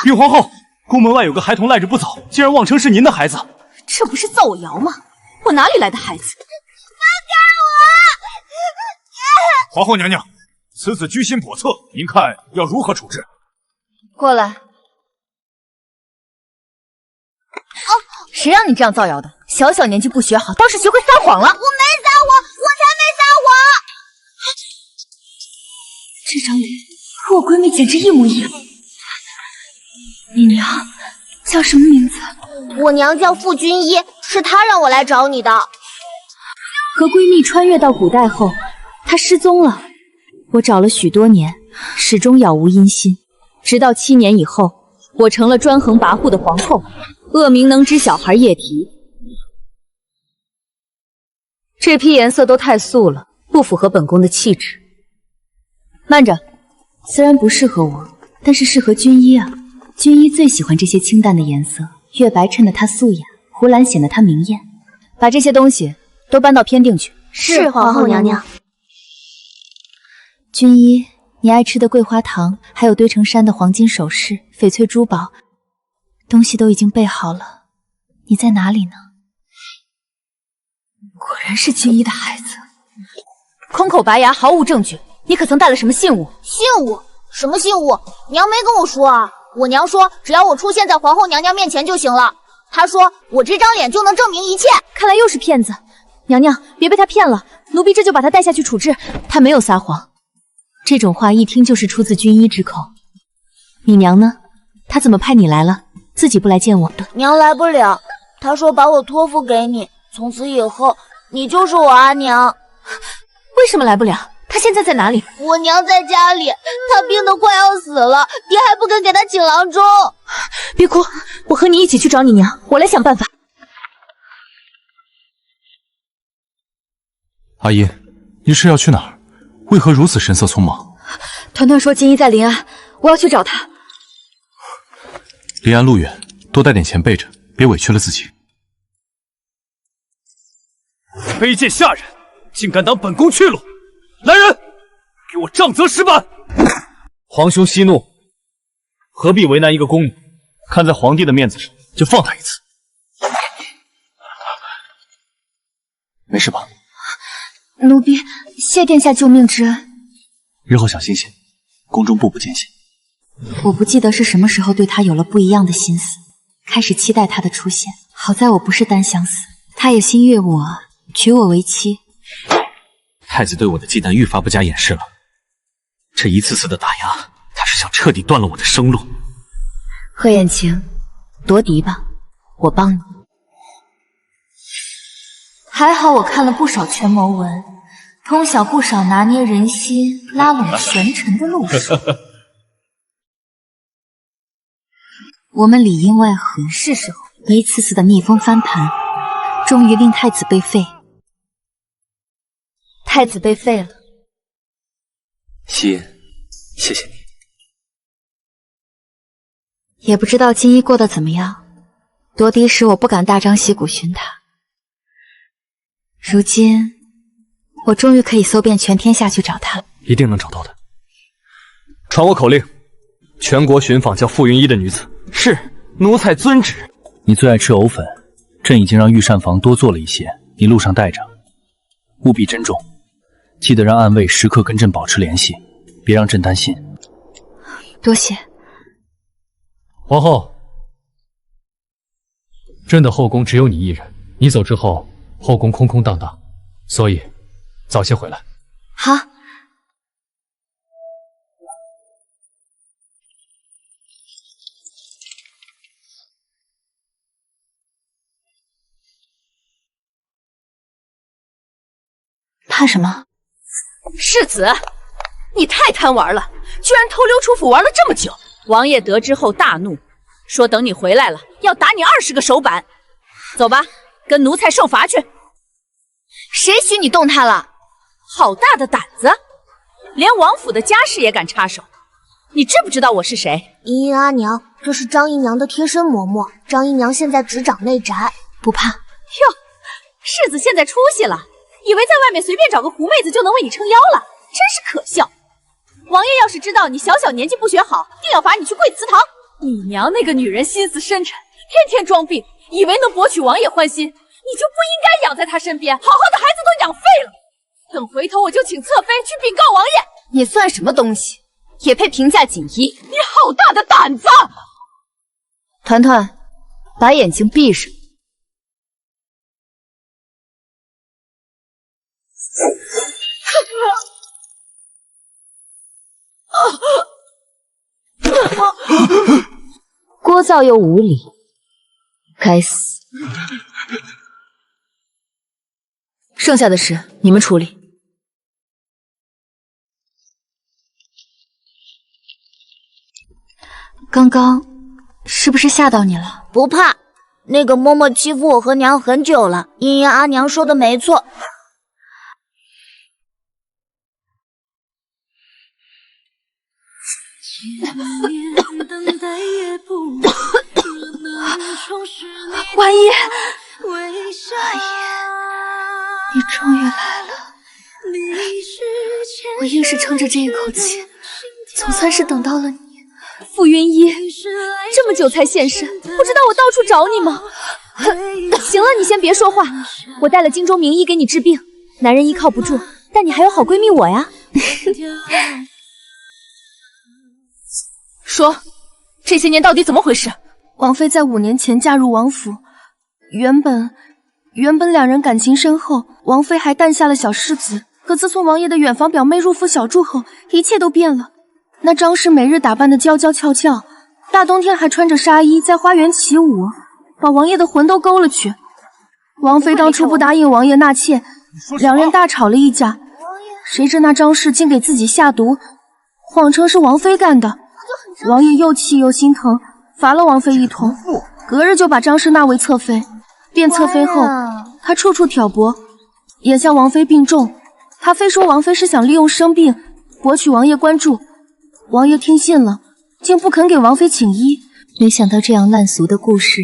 禀皇后，宫门外有个孩童赖着不走，竟然妄称是您的孩子。这不是造我谣吗？我哪里来的孩子？放开我！皇后娘娘，此子居心叵测，您看要如何处置？过来。谁让你这样造谣的？小小年纪不学好，倒是学会撒谎了。我没撒谎，我才没撒谎！这张脸和我闺蜜简直一模一样。你娘叫什么名字？我娘叫傅君一，是她让我来找你的。和闺蜜穿越到古代后，她失踪了。我找了许多年，始终杳无音信。直到7年以后，我成了专横跋扈的皇后，恶名能知小孩夜啼。这批颜色都太素了，不符合本宫的气质。慢着，虽然不适合我，但是适合君一啊。君一最喜欢这些清淡的颜色，月白衬得她素雅，湖蓝显得她明艳。把这些东西都搬到偏殿去。是，皇后娘娘。君一，你爱吃的桂花糖，还有堆成山的黄金首饰、翡翠珠宝，东西都已经备好了。你在哪里呢？果然是君一的孩子，空口白牙，毫无证据。你可曾带了什么信物？信物？什么信物？娘没跟我说啊。我娘说，只要我出现在皇后娘娘面前就行了。她说，我这张脸就能证明一切。看来又是骗子。娘娘，别被他骗了，奴婢这就把他带下去处置。他没有撒谎，这种话一听就是出自君一之口。你娘呢？她怎么派你来了，自己不来见我的？娘来不了，她说把我托付给你，从此以后你就是我阿娘。为什么来不了？她现在在哪里？我娘在家里，她病得快要死了，爹还不肯给她请郎中。别哭，我和你一起去找你娘，我来想办法。阿姨，你是要去哪儿？为何如此神色匆忙？团团说金一在临安，我要去找他。离安路远，多带点钱备着，别委屈了自己。卑贱下人，竟敢挡本宫去路！来人，给我杖责10板！皇兄息怒，何必为难一个宫女？看在皇帝的面子上，就放他一次。没事吧？奴婢谢殿下救命之恩。日后小心些，宫中步步艰辛。我不记得是什么时候对他有了不一样的心思，开始期待他的出现。好在我不是单相思，他也心悦我，娶我为妻。太子对我的忌惮愈发不加掩饰了，这一次次的打压，他是想彻底断了我的生路。贺衍晴，夺嫡吧，我帮你。还好我看了不少权谋文，通晓不少拿捏人心、拉拢权臣的路数。我们里应外合，是时候一次次的逆风翻盘，终于令太子被废。太子被废了。夕颜，谢谢你。也不知道金一过得怎么样。夺嫡时我不敢大张旗鼓寻他，如今我终于可以搜遍全天下去找他了。一定能找到的。传我口令，全国寻访叫傅云一的女子。是，奴才遵旨。你最爱吃藕粉，朕已经让御膳房多做了一些，你路上带着，务必珍重。记得让暗卫时刻跟朕保持联系，别让朕担心。多谢。皇后，朕的后宫只有你一人，你走之后，后宫空空荡荡，所以早些回来。好。怕什么？世子，你太贪玩了，居然偷溜出府玩了这么久。王爷得知后大怒，说等你回来了，要打你20个手板。走吧，跟奴才受罚去。谁许你动他了？好大的胆子，连王府的家事也敢插手。你知不知道我是谁？茵茵阿娘，这是张姨娘的贴身嬷嬷。张姨娘现在执掌内宅，不怕。哟，世子现在出息了。以为在外面随便找个狐妹子就能为你撑腰了，真是可笑！王爷要是知道你小小年纪不学好，定要罚你去跪祠堂。你娘那个女人心思深沉，天天装病，以为能博取王爷欢心，你就不应该养在她身边，好好的孩子都养废了。等回头我就请侧妃去禀告王爷。你算什么东西，也配评价锦衣？你好大的胆子！团团，把眼睛闭上。聒噪又无礼，该死！剩下的事你们处理。刚刚是不是吓到你了？不怕，那个嬷嬷欺负我和娘很久了，茵茵阿娘说的没错。婉叶，你终于来了！我硬是撑着这一口气，总算是等到了你。傅云衣，这么久才现身，不知道我到处找你吗？行了，你先别说话，我带了京中名医给你治病。男人依靠不住，但你还有好闺蜜我呀。说，这些年到底怎么回事？王妃在5年前嫁入王府，原本两人感情深厚，王妃还诞下了小世子。可自从王爷的远房表妹入府小住后，一切都变了。那张氏每日打扮得娇娇俏俏，大冬天还穿着纱衣在花园起舞，把王爷的魂都勾了去。王妃当初不答应王爷纳妾，两人大吵了一架。谁知那张氏竟给自己下毒，谎称是王妃干的。王爷又气又心疼，罚了王妃一通，隔日就把张氏纳为侧妃。变侧妃后，他处处挑拨。眼下王妃病重，他非说王妃是想利用生病博取王爷关注。王爷听信了，竟不肯给王妃请医。没想到这样烂俗的故事，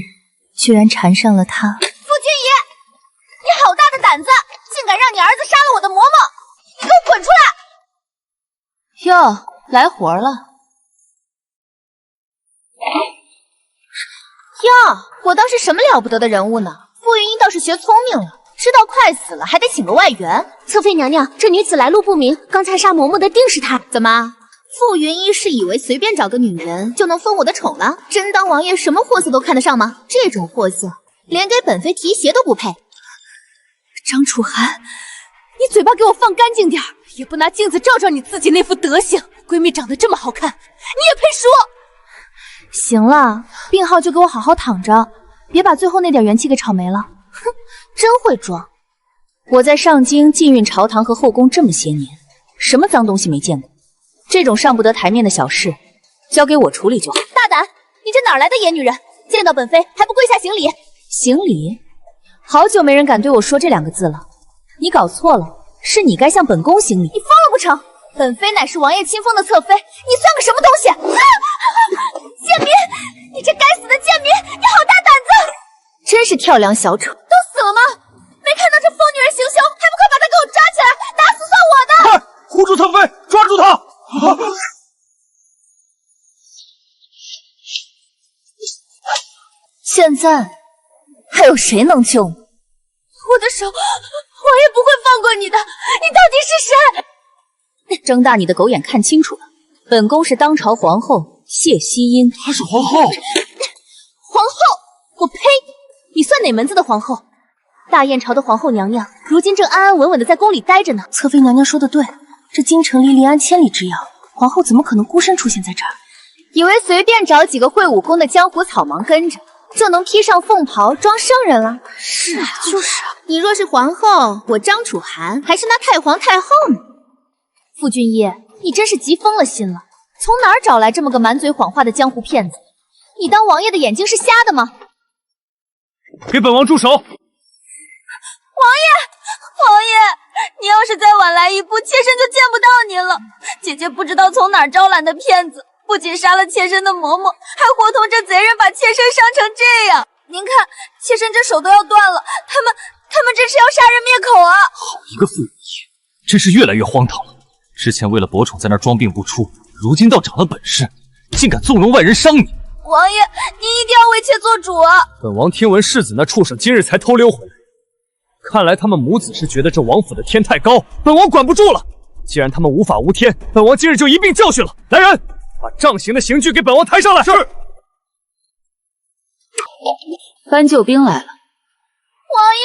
居然缠上了他。傅君仪，你好大的胆子，竟敢让你儿子杀了我的嬷嬷！你给我滚出来！哟，来活了。哟，我当是什么了不得的人物呢？傅云英倒是学聪明了，知道快死了还得请个外援。侧妃娘娘，这女子来路不明，刚才杀嬷嬷的定是她。怎么，傅云一是以为随便找个女人就能分我的宠了？真当王爷什么货色都看得上吗？这种货色，连给本妃提鞋都不配。张楚寒，你嘴巴给我放干净点儿，也不拿镜子照照你自己那副德行。闺蜜长得这么好看，你也配说？行了，病号就给我好好躺着，别把最后那点元气给吵没了。哼，真会装。我在上京禁运朝堂和后宫这么些年，什么脏东西没见过？这种上不得台面的小事，交给我处理就好。大胆！你这哪来的野女人？见到本妃还不跪下行礼？行礼？好久没人敢对我说这2个字了。你搞错了，是你该向本宫行礼。你疯了不成？本妃乃是王爷亲封的侧妃，你算个什么东西？贱民！你这该死的贱民！你好大胆子！真是跳梁小丑。都死了吗？没看到这疯女人行凶，还不快把她给我抓起来，打死算我的！快护住侧妃，抓住她！现在还有谁能救你？我的手，王爷不会放过你的！你到底是谁？睁大你的狗眼看清楚了，本宫是当朝皇后谢希音。她是皇后？皇后？我呸！你算哪门子的皇后？大燕朝的皇后娘娘，如今正安安稳稳的在宫里待着呢。侧妃娘娘说的对，这京城离临安千里之遥，皇后怎么可能孤身出现在这儿？以为随便找几个会武功的江湖草莽跟着，就能披上凤袍装圣人了？是啊，就是啊。你若是皇后，我张楚寒还是那太皇太后呢。傅君夜，你真是急疯了心了！从哪儿找来这么个满嘴谎话的江湖骗子？你当王爷的眼睛是瞎的吗？给本王住手！王爷，你要是再晚来一步，妾身就见不到您了。姐姐不知道从哪儿招揽的骗子，不仅杀了妾身的嬷嬷，还伙同这贼人把妾身伤成这样。您看，妾身这手都要断了，他们这是要杀人灭口啊！好一个傅云衣，真是越来越荒唐了。之前为了博宠在那儿装病不出，如今倒长了本事，竟敢纵容外人伤你。王爷，您一定要为妾做主啊！本王听闻世子那畜生今日才偷溜回来，看来他们母子是觉得这王府的天太高，本王管不住了。既然他们无法无天，本王今日就一并教训了。来人，把杖刑的刑具给本王抬上来。是。搬救兵来了。王爷，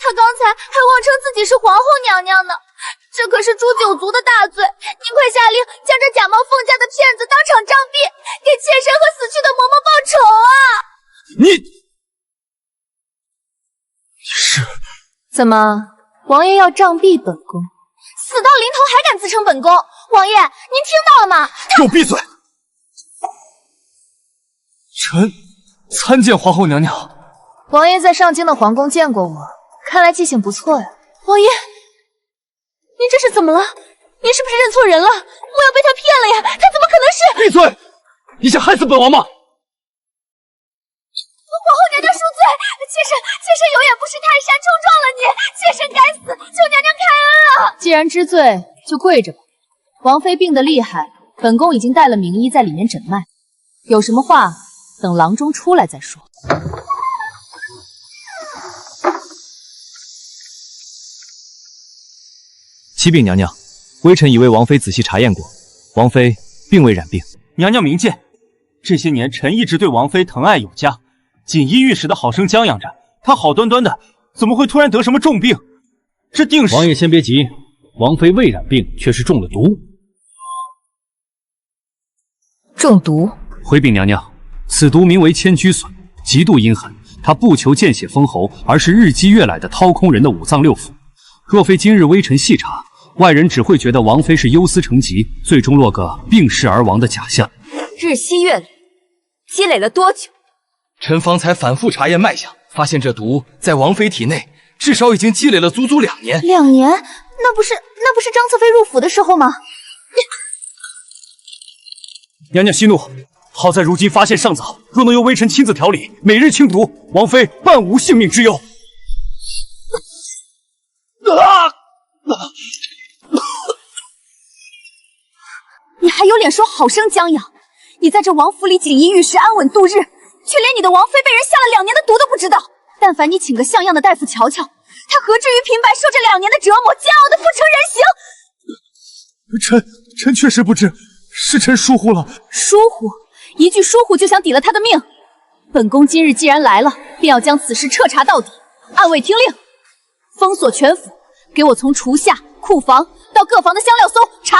他刚才还妄称自己是皇后娘娘呢，这可是诛九族的大罪！您快下令将这假冒凤家的骗子当场杖毙，给妾身和死去的嬷嬷报仇啊！你是怎么，王爷要杖毙本宫？死到临头还敢自称本宫？王爷，您听到了吗？给我闭嘴！臣参见皇后娘娘。王爷在上京的皇宫见过我，看来记性不错呀。王爷，您这是怎么了？您是不是认错人了？我要被他骗了呀！他怎么可能是……闭嘴！你想害死本王吗？皇后娘娘恕罪，妾身有眼不识泰山，冲撞了您，妾身该死，求娘娘开恩啊！既然知罪，就跪着吧。王妃病得厉害，本宫已经带了名医在里面诊脉，有什么话等郎中出来再说。启禀娘娘，微臣已为王妃仔细查验过，王妃并未染病。娘娘明鉴，这些年臣一直对王妃疼爱有加，锦衣玉食的好生将养着，她好端端的怎么会突然得什么重病？这定是……王爷先别急，王妃未染病，却是中了毒。中毒？回禀娘娘，此毒名为千居笋，极度阴狠，它不求见血封喉，而是日积月累的掏空人的五脏六腑。若非今日微臣细查，外人只会觉得王妃是忧思成疾，最终落个病逝而亡的假象。日积月累，积累了多久？臣方才反复查验脉象，发现这毒在王妃体内至少已经积累了足足2年。2年？那不是张侧妃入府的时候吗？娘娘息怒，好在如今发现尚早，若能由微臣亲自调理，每日清毒，王妃半无性命之忧。你还有脸说好生将养？你在这王府里锦衣玉食，安稳度日，却连你的王妃被人下了2年的毒都不知道。但凡你请个像样的大夫瞧瞧，他何至于平白受这2年的折磨，骄傲的不成人形？臣确实不知，是臣疏忽了。疏忽？一句疏忽就想抵了他的命？本宫今日既然来了，便要将此事彻查到底。暗卫听令，封锁全府，给我从厨下、库房到各房的香料搜查。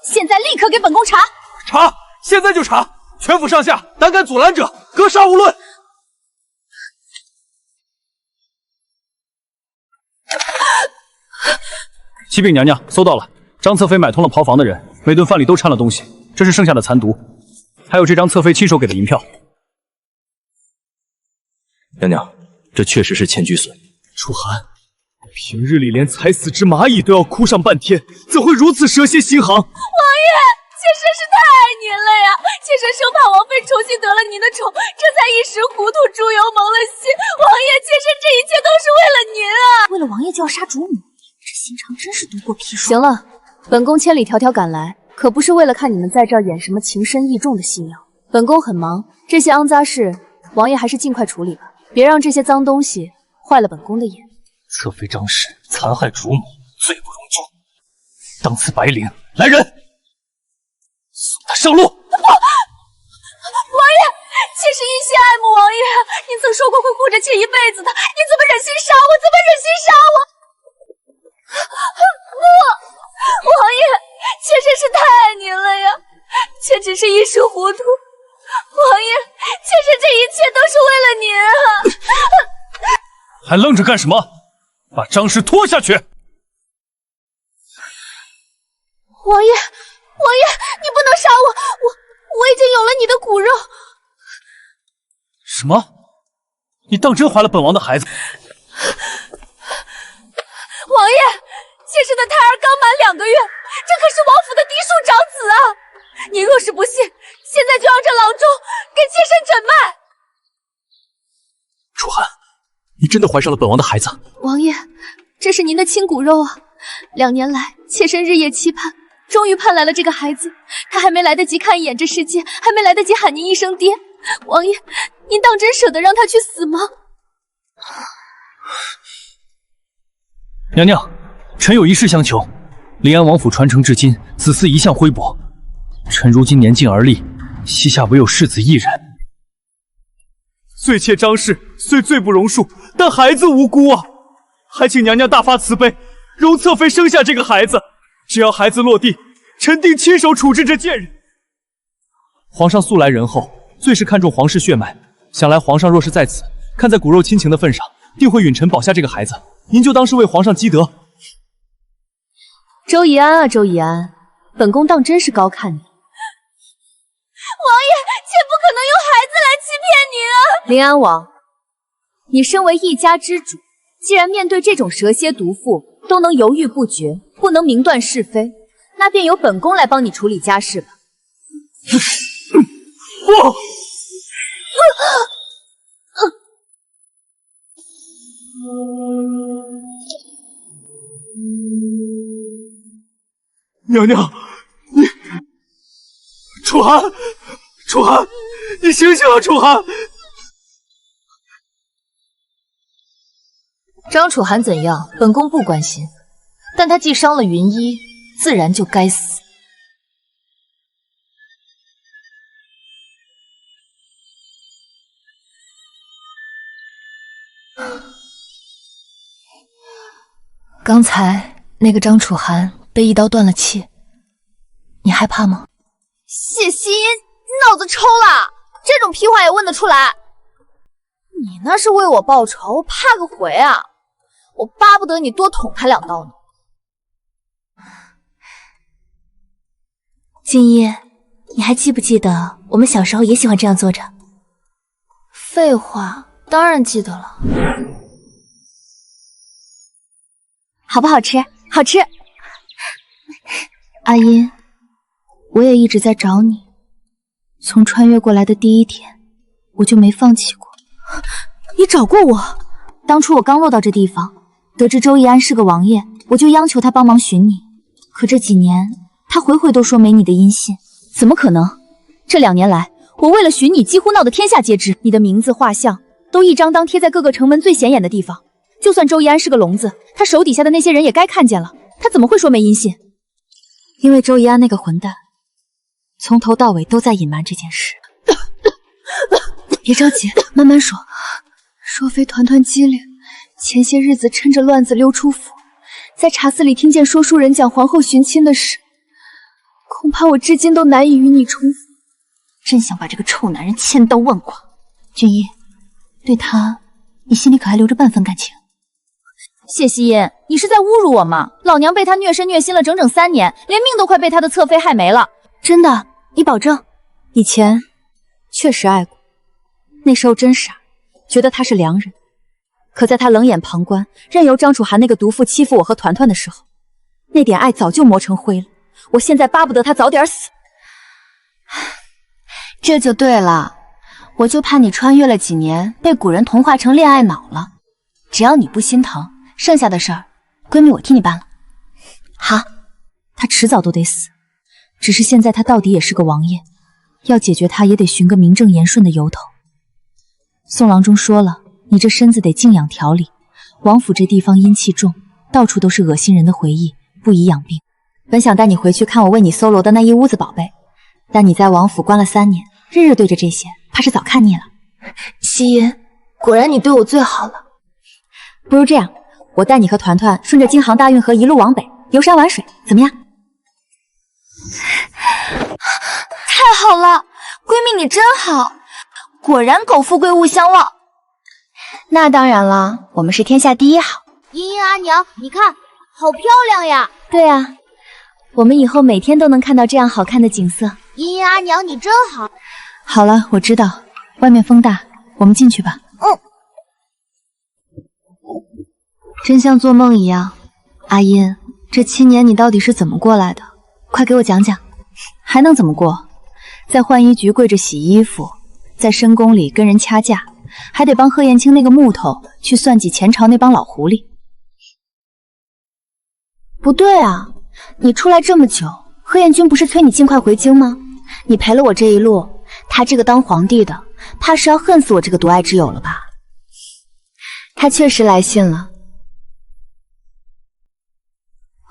现在立刻给本宫查！查！现在就查！全府上下，胆敢阻拦者，格杀勿论！启禀娘娘，搜到了，张侧妃买通了袍房的人，每顿饭里都掺了东西，这是剩下的残毒，还有这张侧妃亲手给的银票。娘娘，这确实是千居笋。楚寒，平日里连踩死只蚂蚁都要哭上半天，怎会如此蛇蝎心肠？王爷，妾身是太爱您了呀！妾身生怕王妃重新得了您的宠，这才一时糊涂，猪油蒙了心。王爷，妾身这一切都是为了您啊！为了王爷就要杀主母，这心肠真是毒过砒霜。行了，本宫千里迢迢赶来，可不是为了看你们在这儿演什么情深意重的戏鸟。本宫很忙，这些肮杂事，王爷还是尽快处理吧，别让这些脏东西坏了本宫的眼。侧妃张氏残害主母，罪不容诛，当此白绫。来人，送他上路！王爷，妾身一心爱慕王爷，您曾说过会护着妾一辈子的，您怎么忍心杀我？怎么忍心杀我？不，王爷，妾身是太爱您了呀，妾只是一时糊涂。王爷，妾身这一切都是为了您啊！还愣着干什么？把张氏拖下去！王爷，你不能杀我，我已经有了你的骨肉。什么？你当真怀了本王的孩子？王爷，妾身的胎儿刚满2个月，这可是王府的嫡庶长子啊！您若是不信，现在就让这郎中给妾身诊脉。楚寒，你真的怀上了本王的孩子？王爷，这是您的亲骨肉啊！2年来，妾身日夜期盼，终于盼来了这个孩子。他还没来得及看一眼这世界，还没来得及喊您一声爹。王爷，您当真舍得让他去死吗？娘娘，臣有一事相求。临安王府传承至今，子嗣一向灰薄，臣如今年近而立，膝下唯有世子一人。罪妾张氏虽罪不容恕，但孩子无辜啊！还请娘娘大发慈悲，容侧妃生下这个孩子。只要孩子落地，臣定亲手处置这贱人。皇上素来仁厚，最是看重皇室血脉，想来皇上若是在此，看在骨肉亲情的份上，定会允臣保下这个孩子。您就当是为皇上积德。周宜安啊，周宜安，本宫当真是高看你。王爷，妾不可能用孩子来欺骗您啊！临安王，你身为一家之主，既然面对这种蛇蝎毒妇都能犹豫不决，不能明断是非，那便由本宫来帮你处理家事吧。不！娘娘，你，楚寒，楚寒，你醒醒啊，楚寒！张楚寒怎样，本宫不关心，但他既伤了云衣，自然就该死。刚才那个张楚寒被一刀断了气，你害怕吗？谢希音，你脑子抽了？这种屁话也问得出来？你那是为我报仇，怕个回啊！我巴不得你多捅他2刀呢。静一，你还记不记得我们小时候也喜欢这样做着？废话，当然记得了。好不好吃？好吃。阿音，我也一直在找你，从穿越过来的第一天，我就没放弃过。你找过我？当初我刚落到这地方，得知周宜安是个王爷，我就央求他帮忙寻你。可这几年，他回回都说没你的音信，怎么可能？这2年来，我为了寻你，几乎闹得天下皆知，你的名字画像都一张张贴在各个城门最显眼的地方。就算周宜安是个聋子，他手底下的那些人也该看见了，他怎么会说没音信？因为周宜安那个混蛋，从头到尾都在隐瞒这件事。别着急，慢慢说。若非团团机灵，前些日子趁着乱子溜出府，在茶肆里听见说书人讲皇后寻亲的事，恐怕我至今都难以与你重逢。真想把这个臭男人千刀万剐。君一，对他，你心里可还留着半分感情？谢希音，你是在侮辱我吗？老娘被他虐身虐心了整整3年，连命都快被他的侧妃害没了。真的？你保证？以前确实爱过，那时候真傻，觉得他是良人。可在他冷眼旁观，任由张楚寒那个毒妇欺负我和团团的时候，那点爱早就磨成灰了。我现在巴不得他早点死。这就对了，我就怕你穿越了几年，被古人同化成恋爱脑了。只要你不心疼，剩下的事儿，闺蜜我替你办了。好，他迟早都得死，只是现在他到底也是个王爷，要解决他也得寻个名正言顺的由头。宋郎中说了，你这身子得静养调理，王府这地方阴气重，到处都是恶心人的回忆，不宜养病。本想带你回去看我为你搜罗的那一屋子宝贝，但你在王府关了3年，日日对着这些，怕是早看腻了。希音，果然你对我最好了。不如这样，我带你和团团顺着京杭大运河一路往北，游山玩水，怎么样？太好了，闺蜜你真好，果然苟富贵勿相忘。那当然了，我们是天下第一好。茵茵阿娘，你看，好漂亮呀！对啊，我们以后每天都能看到这样好看的景色。茵茵阿娘，你真好。好了，我知道，外面风大，我们进去吧。真像做梦一样。阿音，这7年你到底是怎么过来的？快给我讲讲。还能怎么过？在浣衣局跪着洗衣服，在深宫里跟人掐架，还得帮贺燕青那个木头去算计前朝那帮老狐狸。不对啊，你出来这么久，贺彦君不是催你尽快回京吗？你陪了我这一路，他这个当皇帝的，怕是要恨死我这个独爱之友了吧？他确实来信了。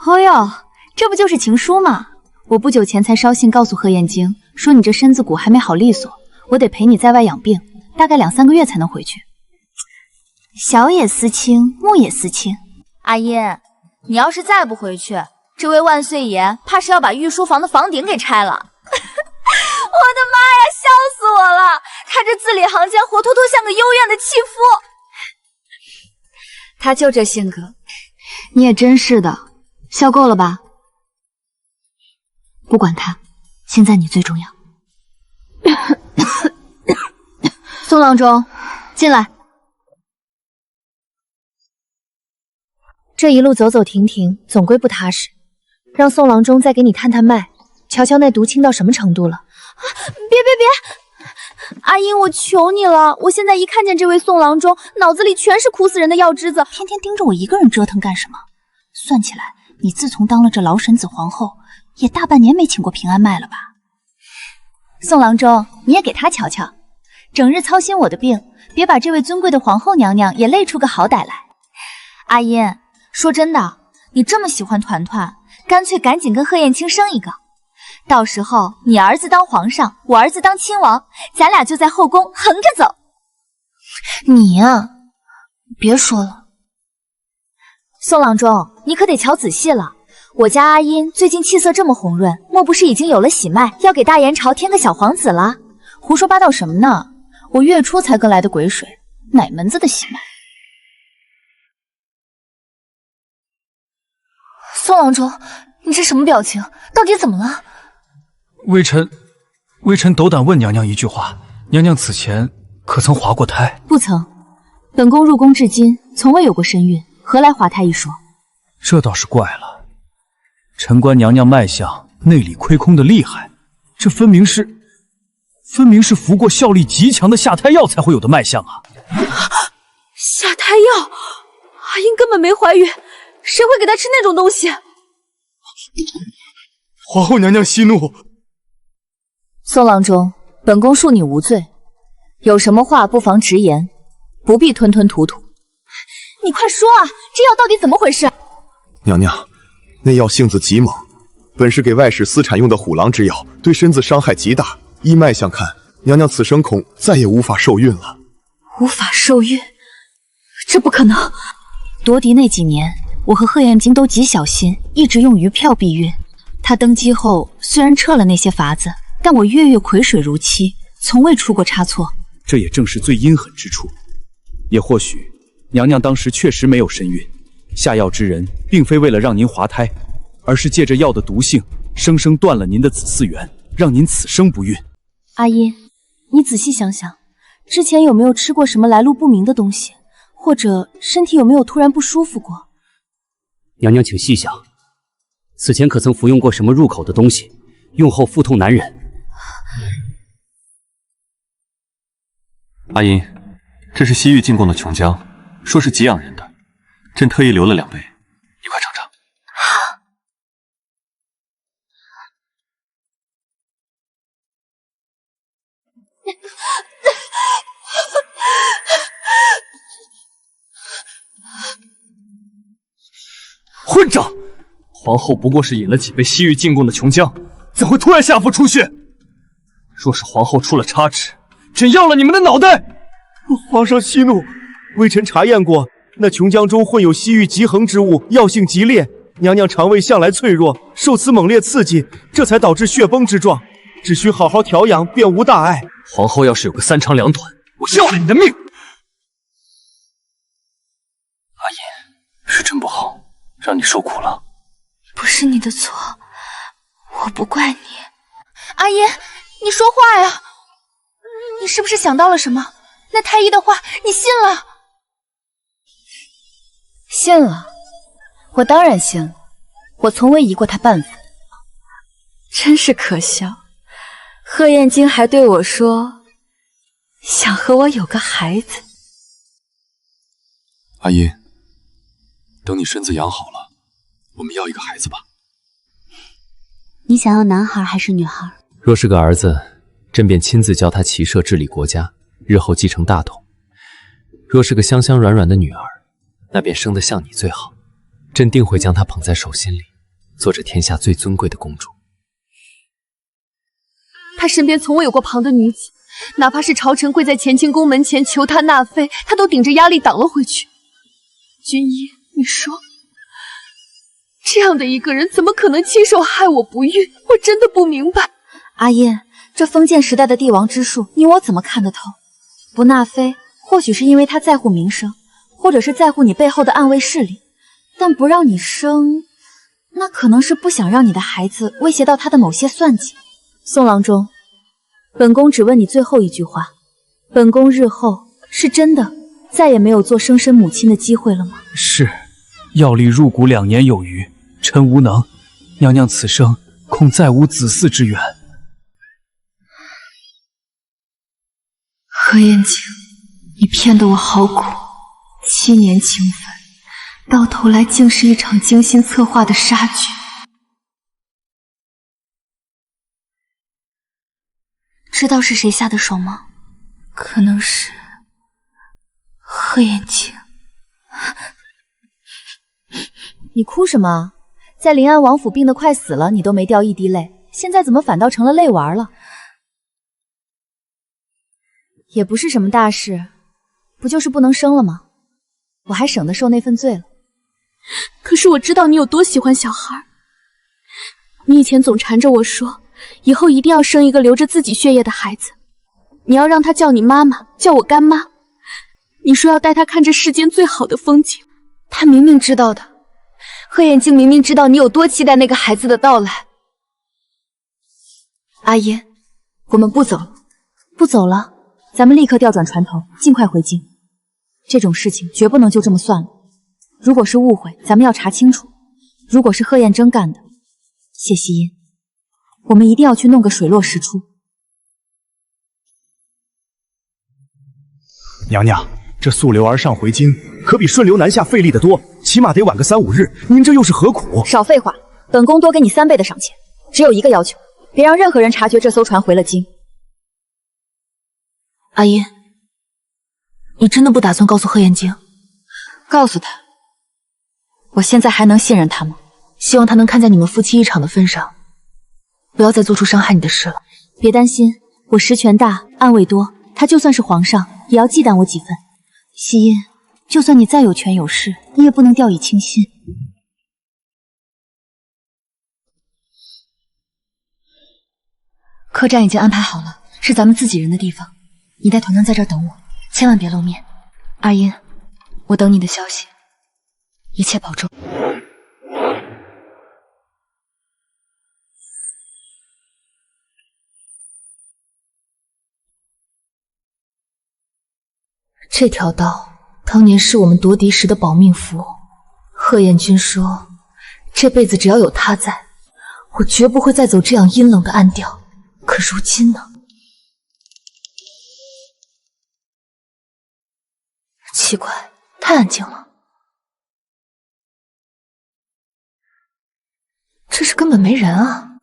哦哟，这不就是情书吗？我不久前才捎信告诉贺彦京，说你这身子骨还没好利索，我得陪你在外养病，大概2、3个月才能回去。小也思亲，木也思亲。阿音，你要是再不回去，这位万岁爷怕是要把御书房的房顶给拆了。我的妈呀，笑死我了！他这字里行间活脱脱像个幽怨的弃妇。他就这性格，你也真是的。笑够了吧？不管他，现在你最重要。宋郎中，进来。这一路走走停停，总归不踏实。让宋郎中再给你探探脉，瞧瞧那毒轻到什么程度了。别！阿英，我求你了！我现在一看见这位宋郎中，脑子里全是苦死人的药汁子，天天盯着我一个人折腾干什么？算起来，你自从当了这劳神子皇后，也大半年没请过平安脉了吧？宋郎中，你也给他瞧瞧，整日操心我的病，别把这位尊贵的皇后娘娘也累出个好歹来。阿音，说真的，你这么喜欢团团，干脆赶紧跟贺燕青生一个，到时候你儿子当皇上，我儿子当亲王，咱俩就在后宫横着走。你呀，别说了。宋郎中，你可得瞧仔细了。我家阿音最近气色这么红润，莫不是已经有了喜脉，要给大元朝添个小皇子了？胡说八道什么呢？我月初才跟来的鬼水，哪门子的喜脉？宋郎中，你这什么表情？到底怎么了？微臣斗胆问娘娘一句话：娘娘此前可曾滑过胎？不曾，本宫入宫至今从未有过身孕，何来滑胎一说？这倒是怪了。臣观娘娘脉象内里亏空的厉害，这分明是服过效力极强的下胎药才会有的脉象啊！下胎药，阿英根本没怀孕，谁会给她吃那种东西？皇后娘娘息怒。宋郎中，本宫恕你无罪，有什么话不妨直言，不必吞吞吐吐。你快说啊，这药到底怎么回事？娘娘，那药性子极猛，本是给外室私产用的虎狼之药，对身子伤害极大。依脉象看，娘娘此生恐再也无法受孕了。无法受孕？这不可能！夺嫡那几年，我和贺彦京都极小心，一直用鱼票避孕。他登基后虽然撤了那些法子，但我月月癸水如期，从未出过差错。这也正是最阴狠之处。也或许娘娘当时确实没有身孕，下药之人并非为了让您滑胎，而是借着药的毒性，生生断了您的子嗣源，让您此生不孕。阿音，你仔细想想，之前有没有吃过什么来路不明的东西，或者身体有没有突然不舒服过？娘娘请细想，此前可曾服用过什么入口的东西，用后腹痛难忍？阿银，这是西域进贡的琼浆，说是极养人的，朕特意留了2杯，你快尝尝。混账！皇后不过是饮了几杯西域进贡的琼浆，怎会突然下腹出血？若是皇后出了差池，朕要了你们的脑袋！皇上息怒，微臣查验过，那琼浆中混有西域极衡之物，药性极烈。娘娘肠胃向来脆弱，受此猛烈刺激，这才导致血崩之状。只需好好调养，便无大碍。皇后要是有个3长2短，我要了你的命！阿银，是朕不好，让你受苦了。不是你的错，我不怪你。阿音，你说话呀！你是不是想到了什么？那太医的话你信了？信了，我当然信了。我从未疑过他半分。真是可笑，贺彦京还对我说想和我有个孩子。阿音，等你身子养好了，我们要一个孩子吧。你想要男孩还是女孩？若是个儿子，朕便亲自教他骑射治理国家，日后继承大统；若是个香香软软的女儿，那便生得像你最好。朕定会将她捧在手心里，做着天下最尊贵的公主。他身边从未有过旁的女子，哪怕是朝臣跪在乾清宫门前求他纳妃，他都顶着压力挡了回去。君一，你说，这样的一个人怎么可能亲手害我不育？我真的不明白。阿音，这封建时代的帝王之术，你我怎么看得透？不纳妃，或许是因为他在乎名声，或者是在乎你背后的暗卫势力，但不让你生，那可能是不想让你的孩子威胁到他的某些算计。宋郎中，本宫只问你最后一句话，本宫日后是真的再也没有做生身母亲的机会了吗？是，药力入骨2年有余，臣无能，娘娘此生恐再无子嗣之缘。何燕青，你骗得我好苦，7年情分，到头来竟是一场精心策划的杀局。知道是谁下的手吗？可能是何燕青。你哭什么？在临安王府病得快死了，你都没掉一滴泪，现在怎么反倒成了泪丸了？也不是什么大事，不就是不能生了吗？我还省得受那份罪了。可是我知道你有多喜欢小孩，你以前总缠着我说，以后一定要生一个流着自己血液的孩子，你要让他叫你妈妈，叫我干妈。你说要带他看这世间最好的风景，他明明知道的。贺眼睛明明知道你有多期待那个孩子的到来。阿音，我们不走了，不走了，咱们立刻调转船头，尽快回京。这种事情绝不能就这么算了。如果是误会，咱们要查清楚；如果是贺彦征干的，谢希音，我们一定要去弄个水落石出。娘娘，这溯流而上回京，可比顺流南下费力得多，起码得晚个3、5日。您这又是何苦？少废话，本宫多给你3倍的赏钱，只有一个要求，别让任何人察觉这艘船回了京。阿音，你真的不打算告诉贺彦京？告诉他，我现在还能信任他吗？希望他能看在你们夫妻一场的份上，不要再做出伤害你的事了。别担心，我实权大，暗卫多，他就算是皇上，也要忌惮我几分。希音，就算你再有权有势，你也不能掉以轻心。客栈已经安排好了，是咱们自己人的地方。你带团团在这儿等我，千万别露面。阿音，我等你的消息，一切保重。这条道当年是我们夺嫡时的保命符。贺彦君说，这辈子只要有他在，我绝不会再走这样阴冷的暗调。可如今呢？奇怪，太安静了，这是根本没人啊。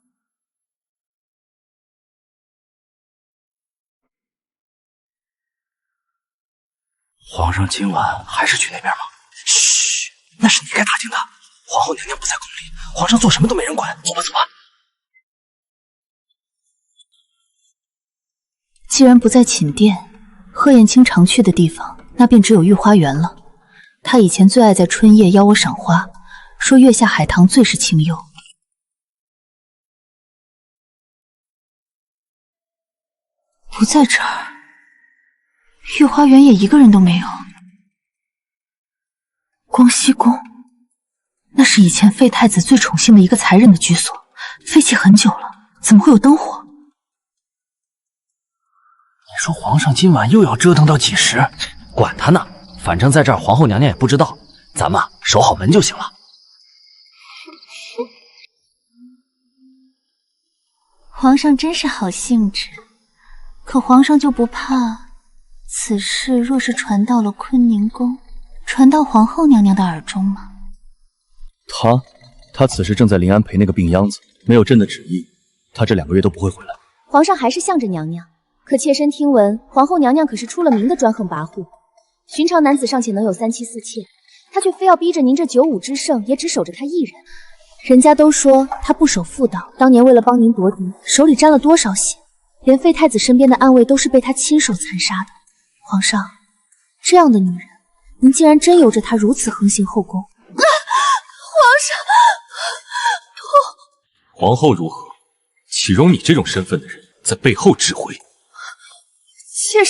皇上今晚还是去那边吗？嘘，那是你该打听的。皇后娘娘不在宫里，皇上做什么都没人管。走吧，走吧。既然不在寝殿，贺彦清常去的地方，那便只有御花园了。他以前最爱在春夜邀我赏花，说月下海棠最是清幽。不在这儿，御花园也一个人都没有。光熙宫，那是以前废太子最宠幸的一个才人的居所，废弃很久了，怎么会有灯火？你说皇上今晚又要折腾到几时？管他呢，反正在这儿皇后娘娘也不知道，咱们守好门就行了。皇上真是好兴致，可皇上就不怕此事若是传到了坤宁宫，传到皇后娘娘的耳中吗？他此时正在临安陪那个病秧子，没有朕的旨意，他这2个月都不会回来。皇上还是向着娘娘，可妾身听闻，皇后娘娘可是出了名的专横跋扈。寻常男子尚且能有3妻4妾，她却非要逼着您这95之圣也只守着她一人。人家都说她不守妇道，当年为了帮您夺嫡，手里沾了多少血，连废太子身边的暗卫都是被她亲手残杀的。皇上，这样的女人，您竟然真由着她如此横行后宫？皇上，皇后如何？岂容你这种身份的人在背后指挥？妾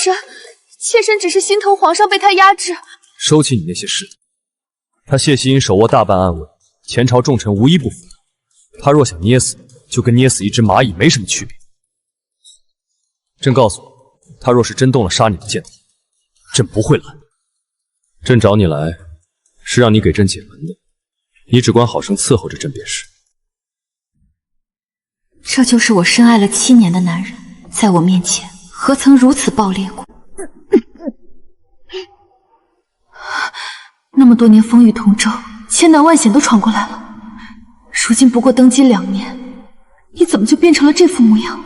身只是心疼皇上被他压制。收起你那些事。他谢希音手握大半暗卫，前朝重臣无一不服他。他若想捏死，就跟捏死一只蚂蚁没什么区别。朕告诉你，他若是真动了杀你的念头，朕不会拦。朕找你来，是让你给朕解闷的，你只管好生伺候着朕便是。这就是我深爱了7年的男人，在我面前何曾如此暴烈过？那么多年风雨同舟，千难万险都闯过来了，如今不过登基2年，你怎么就变成了这副模样？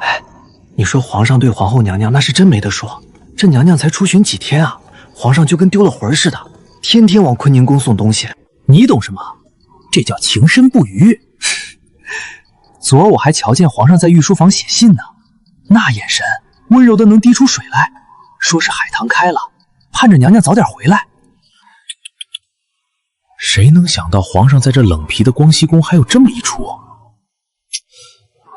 哎，你说皇上对皇后娘娘那是真没得说，这娘娘才出巡几天啊，皇上就跟丢了魂似的，天天往坤宁宫送东西。你懂什么？这叫情深不渝。昨儿我还瞧见皇上在御书房写信呢，那眼神温柔的能滴出水来，说是海棠开了，盼着娘娘早点回来。谁能想到皇上在这冷皮的光熙宫还有这么一出？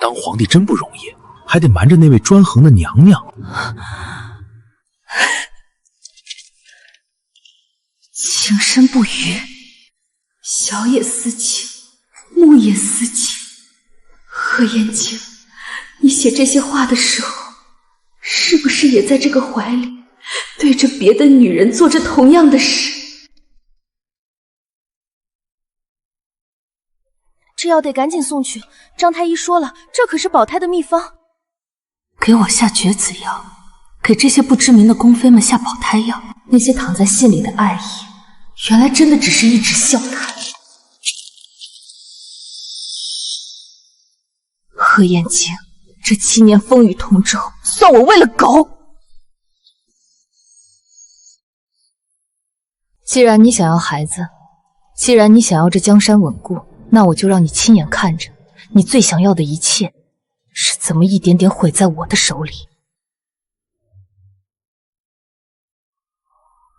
当皇帝真不容易，还得瞒着那位专横的娘娘。情深不渝，小也思亲，木也思亲。何延青，你写这些话的时候，是不是也在这个怀里对着别的女人做着同样的事？这药得赶紧送去，张太医说了，这可是保胎的秘方。给我下绝子药，给这些不知名的宫妃们下保胎药。那些躺在信里的爱意，原来真的只是一纸笑谈。何延青，这7年风雨同舟，算我喂了狗。既然你想要孩子，既然你想要这江山稳固，那我就让你亲眼看着你最想要的一切是怎么一点点毁在我的手里。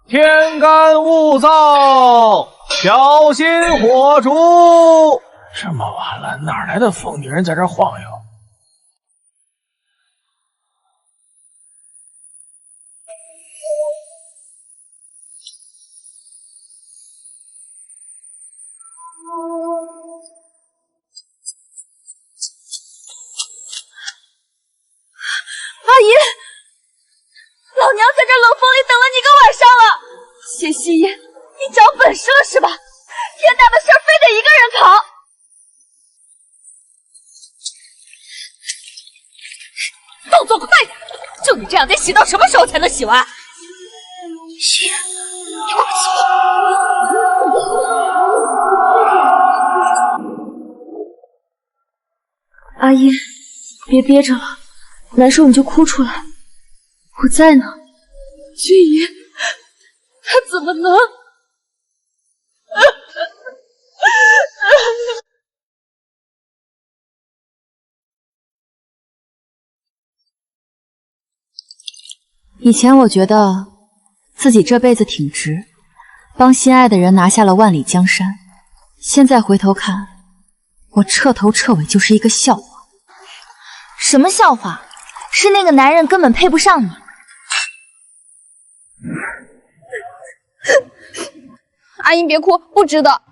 天干物燥，小心火烛。这么晚了，哪来的疯女人在这晃悠？阿姨，老娘在这冷风里等了你1个晚上了。谢希音，你长本事了是吧？天大的事儿非得一个人扛。动作快点！就你这样，得洗到什么时候才能洗完？希云，你快走！阿姨，别憋着了，难受你就哭出来，我在呢。君怡，他怎么能？以前我觉得自己这辈子挺值，帮心爱的人拿下了万里江山。现在回头看，我彻头彻尾就是一个笑话。什么笑话？是那个男人根本配不上你。阿英别哭，不值得。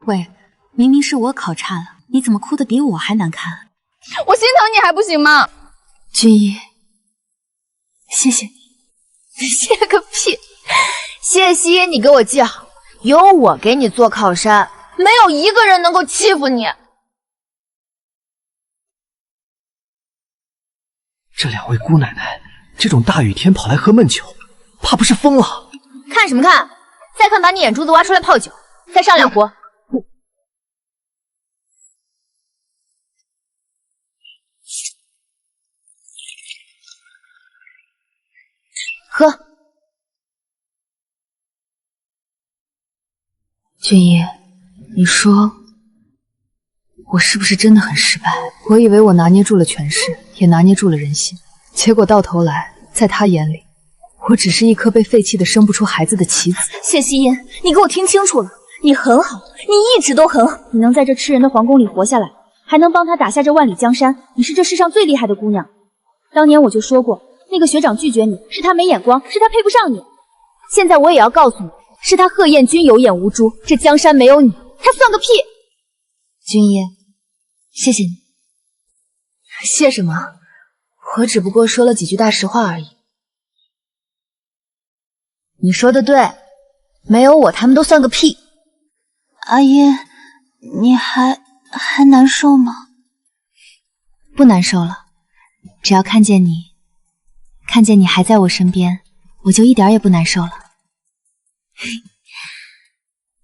喂，明明是我考差了，你怎么哭得比我还难看？我心疼你还不行吗？君怡，谢谢你。谢个屁！谢希，你给我记好，有我给你做靠山，没有一个人能够欺负你。这2位姑奶奶，这种大雨天跑来喝闷酒，怕不是疯了？看什么看？再看把你眼珠子挖出来泡酒，再上2壶。喝。君一，你说我是不是真的很失败？我以为我拿捏住了权势，也拿捏住了人心，结果到头来，在他眼里，我只是一颗被废弃的生不出孩子的棋子。谢希音，你给我听清楚了，你很好，你一直都很好，你能在这吃人的皇宫里活下来，还能帮他打下这万里江山，你是这世上最厉害的姑娘。当年我就说过，那个学长拒绝你，是他没眼光，是他配不上你。现在我也要告诉你，是他贺彦君有眼无珠，这江山没有你，他算个屁！君一，谢谢你。谢什么？我只不过说了几句大实话而已。你说的对，没有我他们都算个屁。阿音，你还难受吗？不难受了，只要看见你还在我身边，我就一点也不难受了。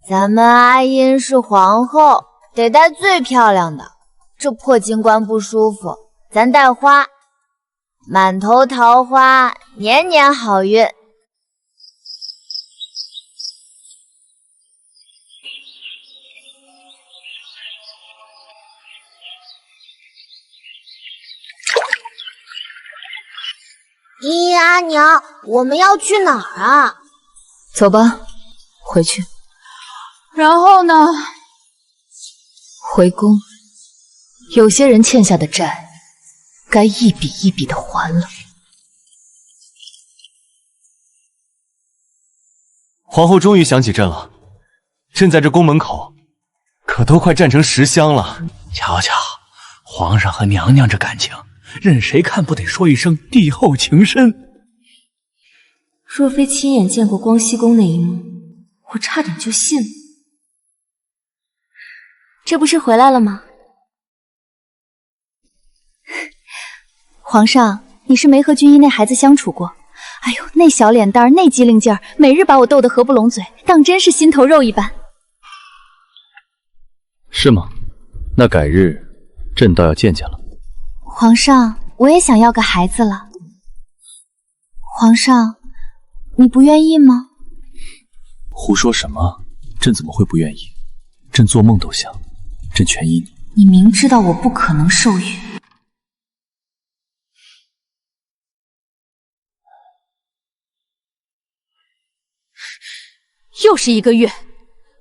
咱们阿音是皇后，得带最漂亮的。这破金冠不舒服，咱带花，满头桃花，年年好运。姨姨阿娘，我们要去哪儿啊？走吧，回去。然后呢？回宫。有些人欠下的债，该一笔一笔的还了。皇后终于想起朕了，朕在这宫门口，可都快站成10香了。瞧瞧，皇上和娘娘这感情，任谁看不得说一声帝后情深。若非亲眼见过光熙宫那一幕，我差点就信了。这不是回来了吗？皇上，你是没和君一那孩子相处过？哎呦，那小脸蛋儿，那机灵劲儿，每日把我逗得合不拢嘴，当真是心头肉一般。是吗？那改日朕倒要见见了。皇上，我也想要个孩子了。皇上，你不愿意吗？胡说什么？朕怎么会不愿意？朕做梦都想，朕全依你。你明知道我不可能受孕。又是1个月，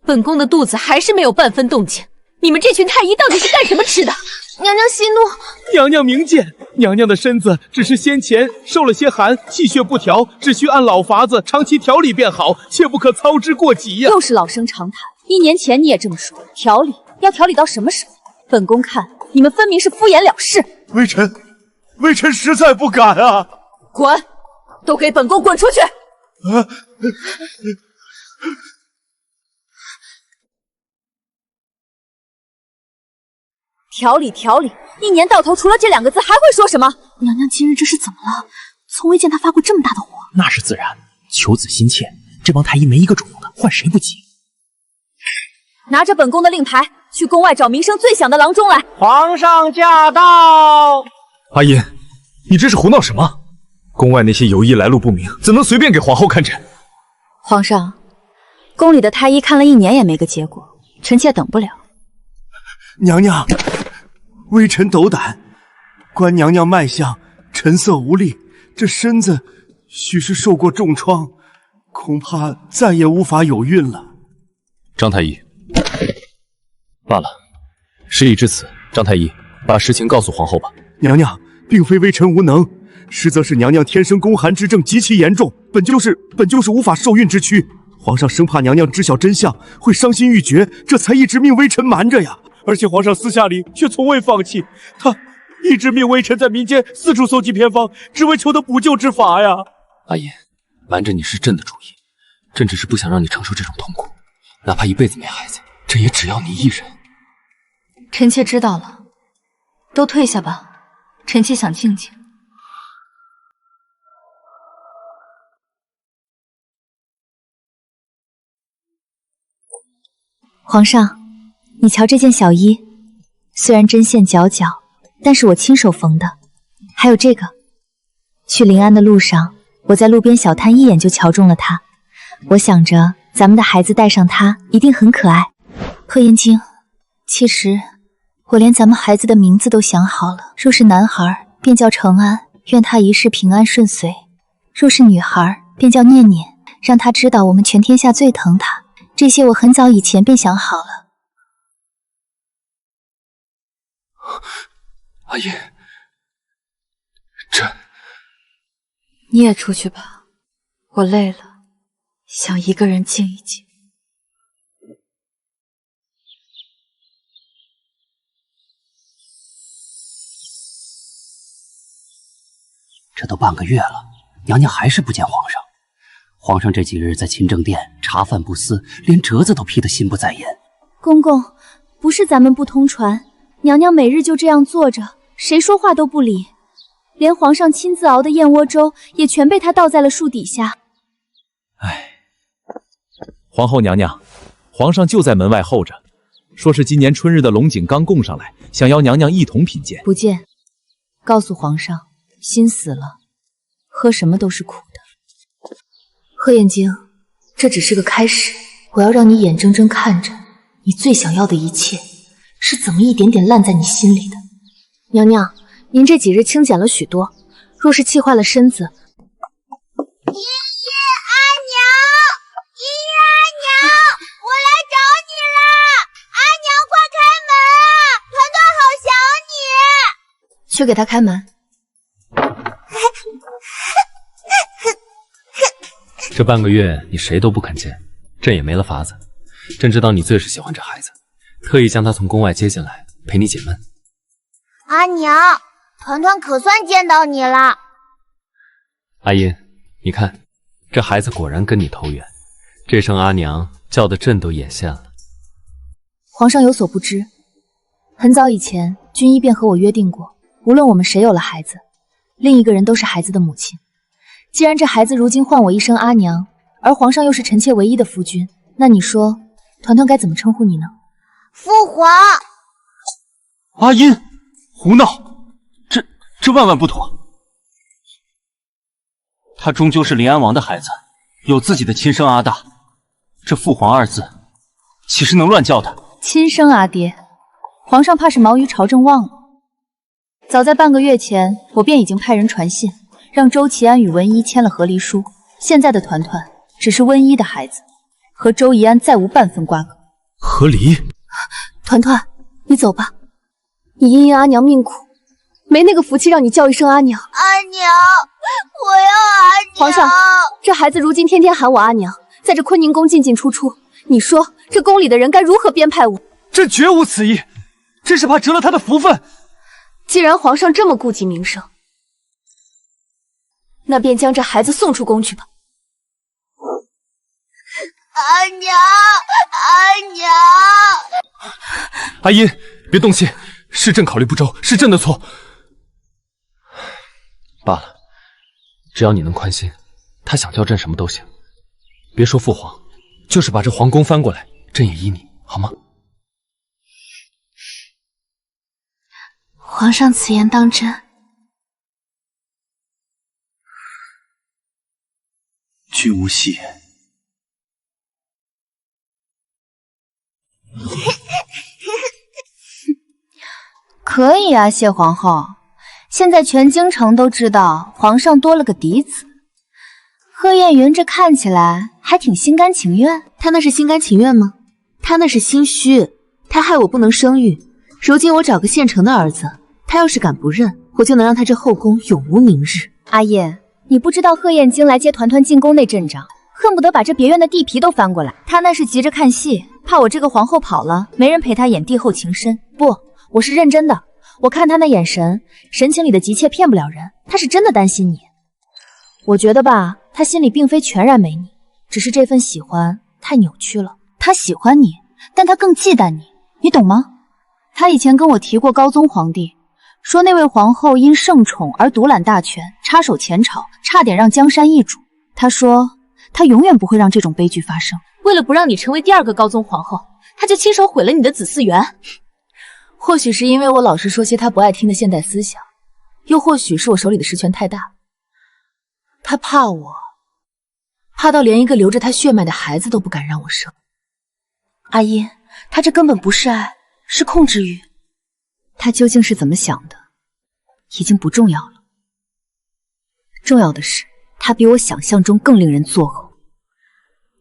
本宫的肚子还是没有半分动静。你们这群太医到底是干什么吃的？娘娘息怒，娘娘明鉴，娘娘的身子只是先前受了些寒，气血不调，只需按老法子长期调理便好，切不可操之过急呀。又是老生常谈，1年前你也这么说，调理要调理到什么时候？本宫看你们分明是敷衍了事。微臣实在不敢啊！滚！都给本宫滚出去！调理调理，1年到头除了这2个字还会说什么？娘娘今日这是怎么了？从未见她发过这么大的火。那是自然，求子心切，这帮太医没一个主动的，换谁不急？拿着本宫的令牌，去宫外找名声最响的郎中来。皇上驾到！阿银，你这是胡闹什么？宫外那些游医来路不明，怎能随便给皇后看诊？皇上，宫里的太医看了1年也没个结果，臣妾等不了。娘娘，微臣斗胆，观娘娘脉象沉色无力，这身子许是受过重创，恐怕再也无法有孕了。张太医，罢了，事已至此，张太医，把实情告诉皇后吧。娘娘，并非微臣无能，实则是娘娘天生宫寒之症极其严重，本就是无法受孕之躯。皇上生怕娘娘知晓真相会伤心欲绝，这才一直命微臣瞒着呀。而且皇上私下里却从未放弃，他一直命微臣在民间四处搜集偏方，只为求得补救之法呀。阿银，瞒着你是朕的主意，朕只是不想让你承受这种痛苦，哪怕一辈子没孩子，朕也只要你一人。臣妾知道了，都退下吧，臣妾想静静。皇上，你瞧这件小衣，虽然针线绞绞，但是我亲手缝的。还有这个，去临安的路上，我在路边小摊一眼就瞧中了它。我想着咱们的孩子戴上它一定很可爱。贺延京，其实我连咱们孩子的名字都想好了，若是男孩，便叫承安，愿他一世平安顺遂；若是女孩，便叫念念，让他知道我们全天下最疼他。这些我很早以前便想好了。阿姨，你也出去吧，我累了，想一个人静一静。这都半个月了，娘娘还是不见皇上。皇上这几日在勤政殿茶饭不思，连折子都批得心不在焉。公公，不是咱们不通传，娘娘每日就这样坐着，谁说话都不理，连皇上亲自熬的燕窝粥也全被她倒在了树底下。唉，皇后娘娘，皇上就在门外候着，说是今年春日的龙井刚供上来，想邀娘娘一同品鉴。不见，告诉皇上，心死了，喝什么都是苦的。贺延京，这只是个开始，我要让你眼睁睁看着你最想要的一切是怎么一点点烂在你心里的。娘娘，您这几日清减了许多，若是气坏了身子。姨姨，阿娘，姨姨，阿娘，我来找你啦！阿娘，快开门啊！团团好想你。去给他开门。这半个月你谁都不肯见，朕也没了法子。朕知道你最是喜欢这孩子，特意将他从宫外接进来，陪你解闷。阿娘，团团可算见到你了。阿音，你看，这孩子果然跟你投缘，这声阿娘叫得朕都眼羡了。皇上有所不知，很早以前，君一便和我约定过，无论我们谁有了孩子，另一个人都是孩子的母亲。既然这孩子如今唤我一声阿娘，而皇上又是臣妾唯一的夫君，那你说，团团该怎么称呼你呢？父皇。阿音，胡闹！这万万不妥。他终究是临安王的孩子，有自己的亲生阿大，这父皇二字，岂是能乱叫的？亲生阿爹，皇上怕是毛于朝政忘了。早在半个月前，我便已经派人传信，让周齐安与文一签了和离书。现在的团团只是温一的孩子，和周怡安再无半分瓜葛。和离？团团，你走吧，你因因阿娘命苦，没那个福气让你叫一声阿娘。阿娘，我要阿娘。皇上，这孩子如今天天喊我阿娘，在这坤宁宫进进出出，你说这宫里的人该如何编排我？朕绝无此意，真是怕折了他的福分。既然皇上这么顾及名声，那便将这孩子送出宫去吧。阿娘，阿娘！阿音，别动气，是朕考虑不周，是朕的错。罢了，只要你能宽心，他想叫朕什么都行。别说父皇，就是把这皇宫翻过来，朕也依你，好吗？皇上此言当真？君无戏言。可以啊，谢皇后。现在全京城都知道皇上多了个嫡子。贺彦云这看起来还挺心甘情愿。他那是心甘情愿吗？他那是心虚。他害我不能生育，如今我找个现成的儿子，他要是敢不认，我就能让他这后宫永无宁日。阿燕，你不知道贺彦京来接团团进宫那阵仗，恨不得把这别院的地皮都翻过来。他那是急着看戏，怕我这个皇后跑了，没人陪他演帝后情深。不，我是认真的。我看他那眼神，神情里的急切骗不了人，他是真的担心你。我觉得吧，他心里并非全然没你，只是这份喜欢太扭曲了。他喜欢你，但他更忌惮你，你懂吗？他以前跟我提过高宗皇帝，说那位皇后因盛宠而独揽大权，插手前朝，差点让江山易主。他说他永远不会让这种悲剧发生。为了不让你成为第二个高宗皇后，他就亲手毁了你的紫嗣园。或许是因为我老是说些他不爱听的现代思想，又或许是我手里的实权太大，他怕我，怕到连一个流着他血脉的孩子都不敢让我生。阿音，他这根本不是爱，是控制欲。他究竟是怎么想的，已经不重要了。重要的是，他比我想象中更令人作呕。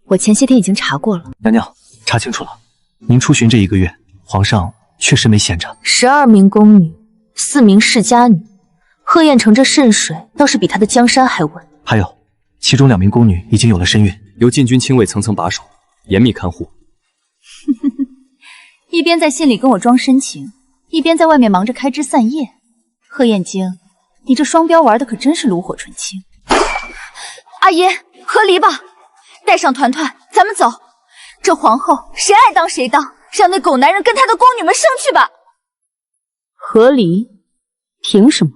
我前些天已经查过了，娘娘，查清楚了，您出巡这1个月，皇上确实没闲着。12名宫女，4名世家女，贺彦成这渗水倒是比他的江山还稳。还有，其中2名宫女已经有了身孕，由禁军亲卫层层把守，严密看护。一边在信里跟我装深情，一边在外面忙着开枝散叶。贺彦京，你这双标玩的可真是炉火纯青。阿爷，和离吧，带上团团，咱们走。这皇后谁爱当谁当，让那狗男人跟他的宫女们生去吧。和离？凭什么？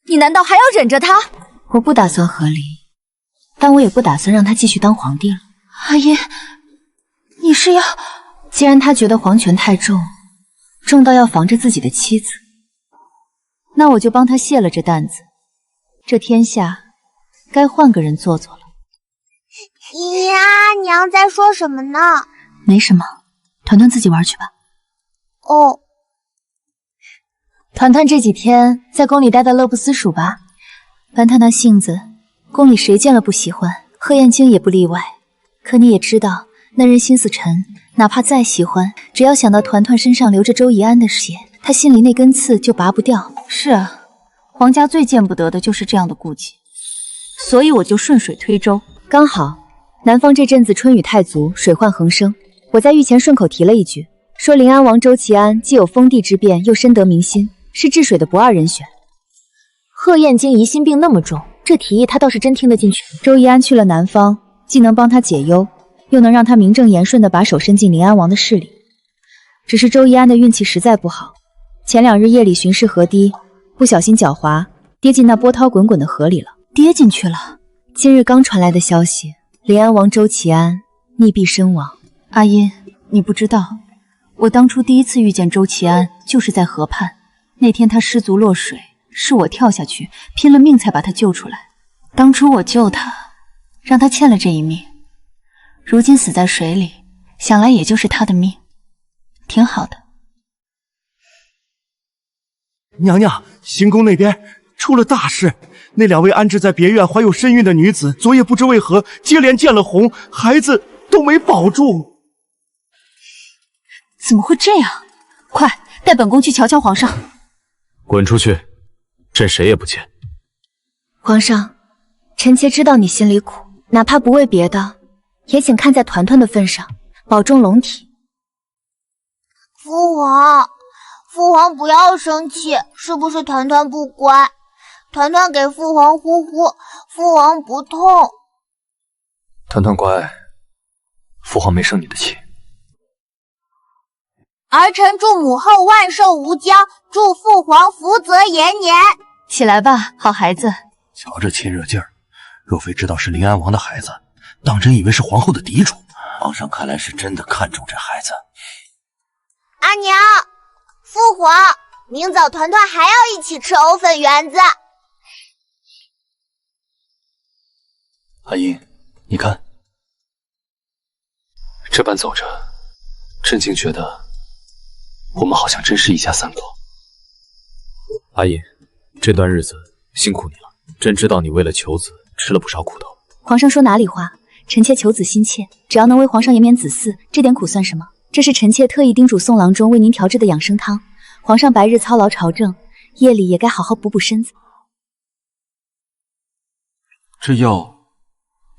你难道还要忍着他？我不打算和离，但我也不打算让他继续当皇帝了。阿爷，你是要……既然他觉得皇权太重，重到要防着自己的妻子，那我就帮他卸了这担子。这天下该换个人做做了。呀，娘在说什么呢？没什么，团团自己玩去吧。哦，团团这几天在宫里待得乐不思蜀吧？搬他那性子，宫里谁见了不喜欢？贺彦京也不例外。可你也知道，那人心思沉，哪怕再喜欢，只要想到团团身上流着周宜安的血，他心里那根刺就拔不掉。是啊，皇家最见不得的就是这样的顾忌，所以我就顺水推舟。刚好南方这阵子春雨太足，水患横生，我在御前顺口提了一句，说临安王周齐安既有封地之变，又深得民心，是治水的不二人选。贺彦京疑心病那么重，这提议他倒是真听得进去。周宜安去了南方，既能帮他解忧，又能让他名正言顺地把手伸进临安王的势里。只是周宜安的运气实在不好，前2日夜里巡视河堤，不小心脚滑，跌进那波涛滚滚的河里了。跌进去了。今日刚传来的消息，临安王周齐安溺毙身亡。阿音，你不知道，我当初第一次遇见周齐安就是在河畔，那天他失足落水，是我跳下去拼了命才把他救出来。当初我救他，让他欠了这一命，如今死在水里，想来也就是他的命，挺好的。娘娘，行宫那边出了大事，那2位安置在别院怀有身孕的女子，昨夜不知为何接连见了红，孩子都没保住。怎么会这样？快带本宫去瞧瞧皇上。滚出去，朕谁也不见。皇上，臣妾知道你心里苦，哪怕不为别的，也请看在团团的份上，保重龙体。父皇不要生气，是不是团团不乖？团团给父皇呼呼，父皇不痛。团团乖，父皇没生你的气。儿臣祝母后万寿无疆，祝父皇福泽延年。起来吧，好孩子。瞧这亲热劲儿，若非知道是临安王的孩子，当真以为是皇后的嫡主。皇上看来是真的看重这孩子。阿娘，父皇，明早团团还要一起吃藕粉圆子。阿英，你看，这般走着，朕竟觉得我们好像真是一家3口。阿英，这段日子辛苦你了，朕知道你为了求子吃了不少苦头。皇上说哪里话？臣妾求子心切，只要能为皇上延绵子嗣，这点苦算什么？这是臣妾特意叮嘱宋郎中为您调制的养生汤。皇上白日操劳朝政，夜里也该好好补补身子。这药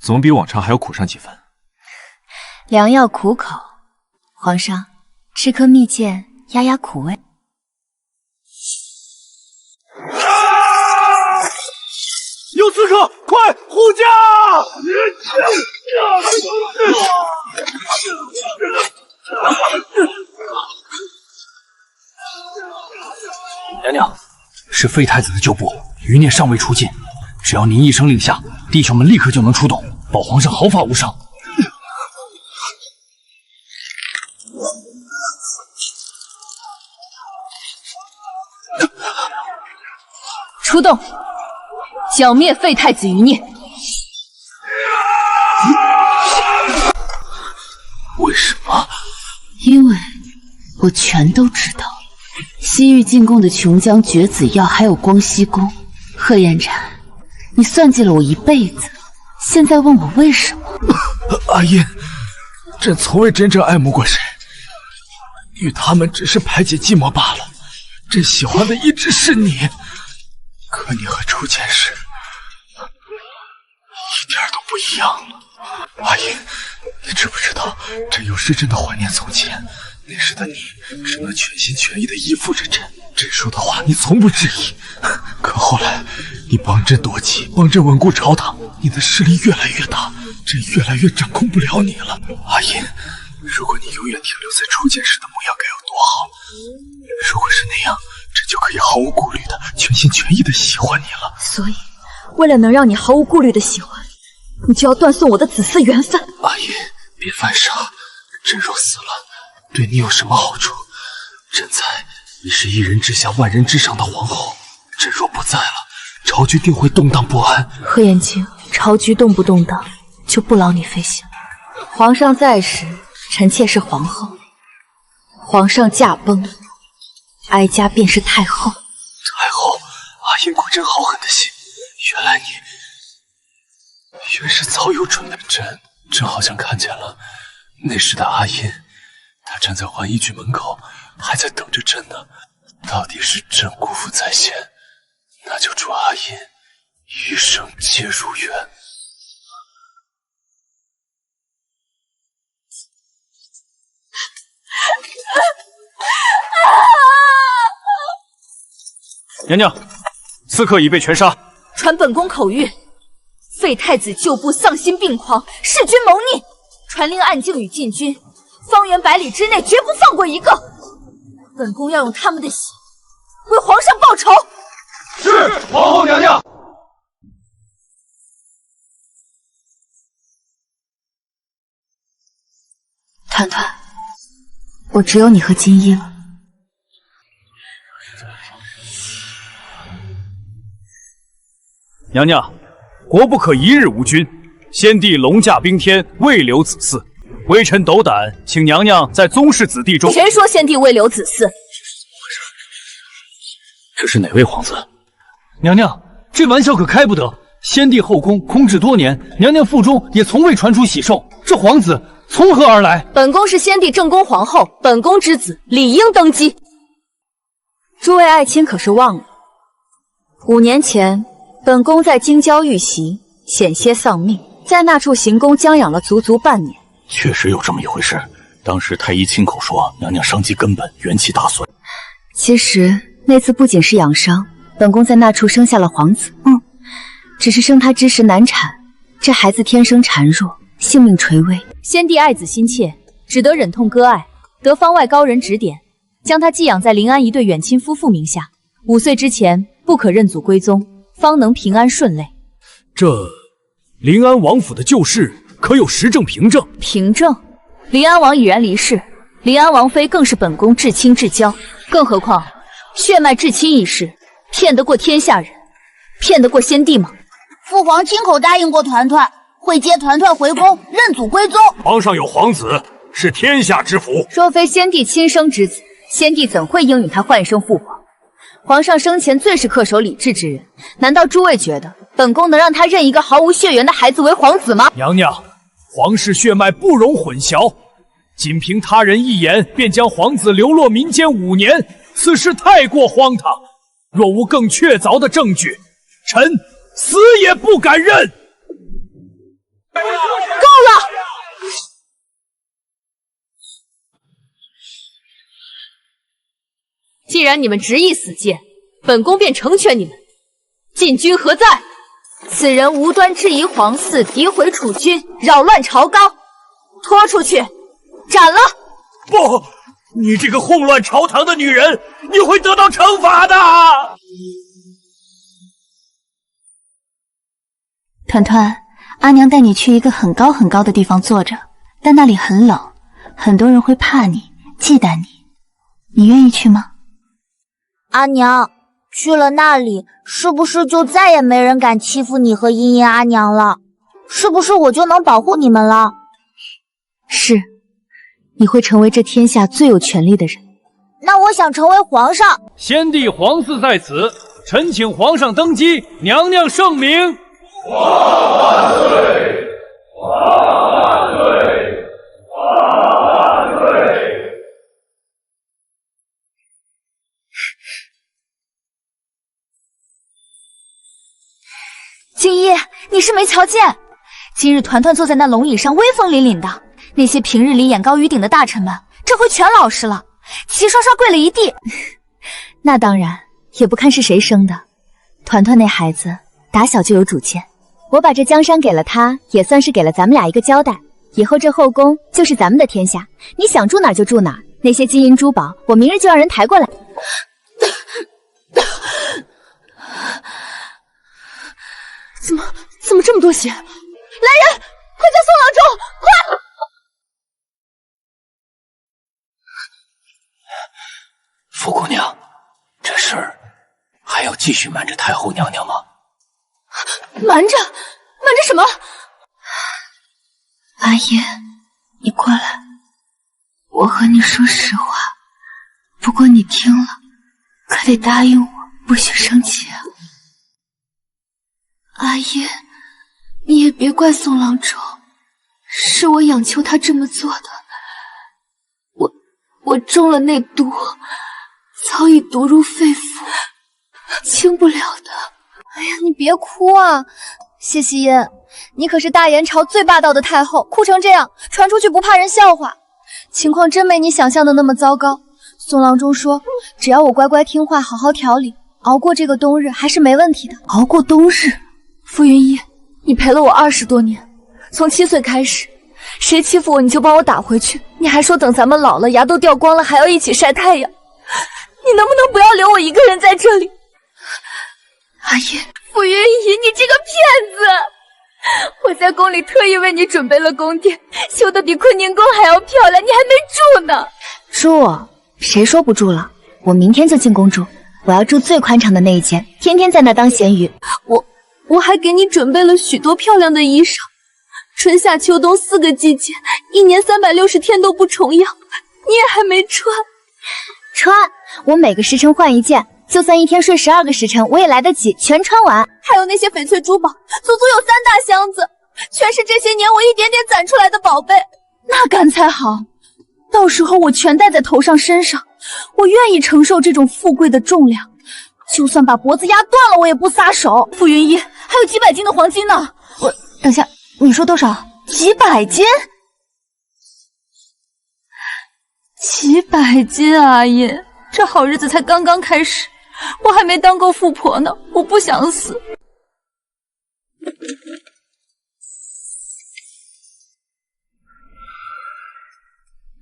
怎么比往常还要苦上几分？良药苦口，皇上吃颗蜜饯压压苦味。有刺客，快护驾！娘娘，是废太子的旧部，余孽尚未出尽，只要您一声令下，弟兄们立刻就能出动，保皇上毫发无伤。出动，剿灭废太子余孽。为什么？因为我全都知道。西域进贡的琼浆、绝子药，还有光熙宫。贺延禅，你算计了我一辈子，现在问我为什么？阿音，朕从未真正爱慕过谁，与他们只是排解寂寞罢了。朕喜欢的一直是你，可你和初见时一点都不一样了。阿音，你知不知道，朕有时真的怀念从前。那时的你只能全心全意地依附着朕，朕说的话你从不质疑。可后来，你帮朕夺旗，帮朕稳固朝堂，你的势力越来越大，朕越来越掌控不了你了。阿音，如果你永远停留在初见时的模样，该有多好！如果是那样，朕就可以毫无顾虑的、全心全意的喜欢你了。所以，为了能让你毫无顾虑的喜欢，你就要断送我的子嗣缘分。阿音，别犯傻，朕若死了，对你有什么好处？朕猜你是一人之下万人之上的皇后，朕若不在了，朝局定会动荡不安。贺延清，朝局动不动荡，就不劳你费心。皇上在时，臣妾是皇后；皇上驾崩，哀家便是太后。太后，阿音果真好狠的心，原来你原是早有准备。朕好像看见了那时的阿音，她站在浣衣居门口，还在等着朕呢。到底是朕辜负在先，那就祝阿音余生皆如愿。娘娘，刺客已被全杀。传本宫口谕，废太子旧部丧心病狂，弑君谋逆，传令暗境与禁军，方圆100里之内绝不放过一个。本宫要用他们的血为皇上报仇。是，皇后娘娘。团团，我只有你和金衣了。娘娘，国不可一日无君。先帝龙驾冰天，未留子嗣。微臣斗胆，请娘娘在宗室子弟中。谁说先帝未留子嗣？这是哪位皇子？娘娘，这玩笑可开不得。先帝后宫空置多年，娘娘腹中也从未传出喜寿，这皇子从何而来？本宫是先帝正宫皇后，本宫之子理应登基。诸位爱卿可是忘了，5年前本宫在京郊遇袭，险些丧命，在那处行宫将养了足足半年。确实有这么一回事，当时太医亲口说娘娘伤及根本，元气大损。其实那次不仅是养伤，本宫在那处生下了皇子。只是生他之时难产，这孩子天生孱弱，性命垂危。先帝爱子心切，只得忍痛割爱，得方外高人指点，将他寄养在临安一对远亲夫妇名下。5岁之前不可认祖归宗，方能平安顺累。这临安王府的旧事可有实证凭证？凭证？临安王已然离世，临安王妃更是本宫至亲至交，更何况血脉至亲一事，骗得过天下人，骗得过先帝吗？父皇亲口答应过团团，会接团团回宫，认祖归宗。皇上有皇子，是天下之福。若非先帝亲生之子，先帝怎会应允他换生父皇？皇上生前最是恪守礼制之人，难道诸位觉得本宫能让他认一个毫无血缘的孩子为皇子吗？娘娘，皇室血脉不容混淆，仅凭他人一言便将皇子流落民间5年，此事太过荒唐。若无更确凿的证据，臣死也不敢认。够了！既然你们执意死谏，本宫便成全你们。禁军何在？此人无端质疑皇嗣，诋毁储君，扰乱朝纲，拖出去斩了！不，你这个混乱朝堂的女人，你会得到惩罚的。团团，阿娘带你去一个很高很高的地方坐着，但那里很冷，很多人会怕你，忌惮你，你愿意去吗？阿娘，去了那里，是不是就再也没人敢欺负你和茵茵阿娘了？是不是我就能保护你们了？是，你会成为这天下最有权力的人。那我想成为皇上。先帝皇嗣在此，臣请皇上登基，娘娘圣明。皇上万岁！皇上万岁！皇上万岁！静怡，你是没瞧见，今日团团坐在那龙椅上，威风凛凛的。那些平日里眼高于顶的大臣们，这回全老实了，齐刷刷跪了一地。那当然，也不看是谁生的。团团那孩子打小就有主见，我把这江山给了他，也算是给了咱们俩一个交代。以后这后宫就是咱们的天下，你想住哪儿就住哪儿。那些金银珠宝，我明日就让人抬过来。怎么这么多血？来人，快叫宋郎中！快！福姑娘，这事儿还要继续瞒着太后娘娘吗？瞒着什么？阿爷，你过来，我和你说实话，不过你听了，可得答应我，不许生气啊。阿爷，你也别怪宋郎中，是我仰求他这么做的。我中了那毒，早已毒入肺腑，清不了的。哎呀，你别哭啊，谢希嫣，你可是大元朝最霸道的太后，哭成这样，传出去不怕人笑话。情况真没你想象的那么糟糕。宋郎中说，只要我乖乖听话，好好调理，熬过这个冬日还是没问题的。熬过冬日？傅云衣，你陪了我20多年，从7岁开始，谁欺负我你就帮我打回去。你还说等咱们老了，牙都掉光了，还要一起晒太阳。你能不能不要留我一个人在这里？阿姨，傅云衣，你这个骗子！我在宫里特意为你准备了宫殿，修得比坤宁宫还要漂亮，你还没住呢。住？谁说不住了？我明天就进宫住，我要住最宽敞的那一间，天天在那当咸鱼。我还给你准备了许多漂亮的衣裳，春夏秋冬4个季节，一年360天都不重样，你也还没穿。穿？我每个时辰换一件，就算一天睡12个时辰，我也来得及全穿完。还有那些翡翠珠宝，足足有3大箱子，全是这些年我一点点攒出来的宝贝。那干才好，到时候我全戴在头上身上，我愿意承受这种富贵的重量，就算把脖子压断了，我也不撒手。傅云衣，还有几百斤的黄金呢。等下，你说多少？几百斤？几百斤，阿爷，这好日子才刚刚开始，我还没当够富婆呢，我不想死。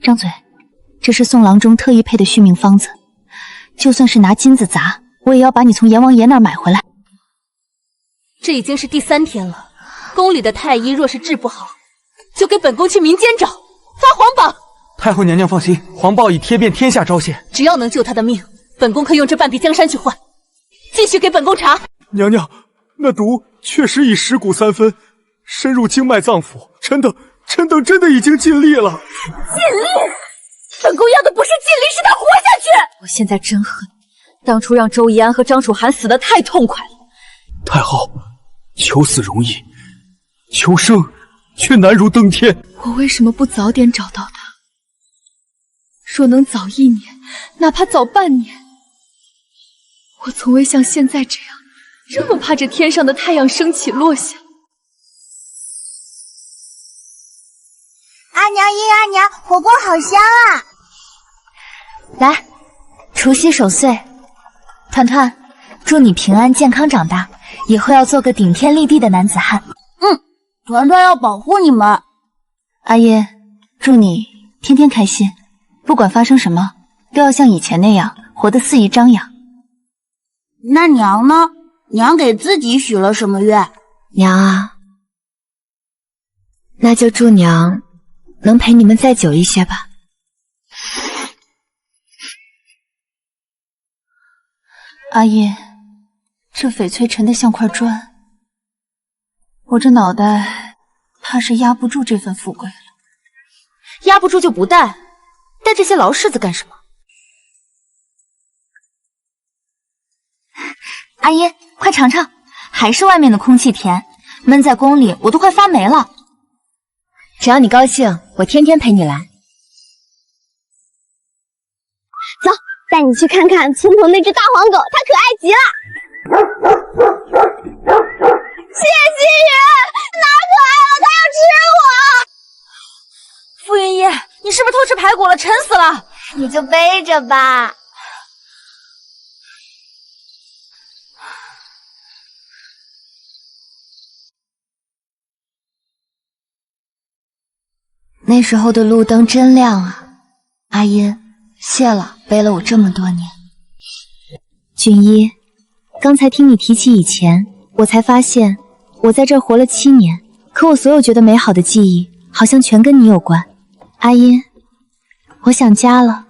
张嘴，这是宋郎中特意配的续命方子，就算是拿金子砸，我也要把你从阎王爷那儿买回来。这已经是第3天了，宫里的太医若是治不好，就给本宫去民间找，发皇榜。太后娘娘放心，皇报已贴遍天下昭县，只要能救他的命，本宫可用这半壁江山去换。继续给本宫查。娘娘，那毒确实已蚀骨3分，深入经脉脏腑，臣等真的已经尽力了。尽力？本宫要的不是尽力，是他活下去。我现在真恨，当初让周宜安和张楚涵死得太痛快了。太后，求死容易，求生却难如登天。我为什么不早点找到他？若能早1年，哪怕早半年，我从未像现在这样，这么怕这天上的太阳升起落下。阿娘，殷阿娘，火锅好香啊！来，除夕守岁，团团，祝你平安健康长大，以后要做个顶天立地的男子汉。团团要保护你们。阿爷，祝你天天开心，不管发生什么，都要像以前那样活得肆意张扬。那娘呢？娘给自己许了什么愿？娘啊，那就祝娘能陪你们再久一些吧。阿叶，这翡翠沉得像块砖，我这脑袋怕是压不住这份富贵了。压不住就不带，带这些劳柿子干什么？阿姨，快尝尝，还是外面的空气甜，闷在宫里我都快发霉了。只要你高兴，我天天陪你来。走，带你去看看村头那只大黄狗，它可爱极了。谢希雨，哪可爱了，它要吃我！傅云衣，你是不是偷吃排骨了？沉死了！你就背着吧。那时候的路灯真亮啊！阿音，谢了，背了我这么多年。君一，刚才听你提起以前，我才发现我在这儿活了7年，可我所有觉得美好的记忆，好像全跟你有关。阿音，我想家了，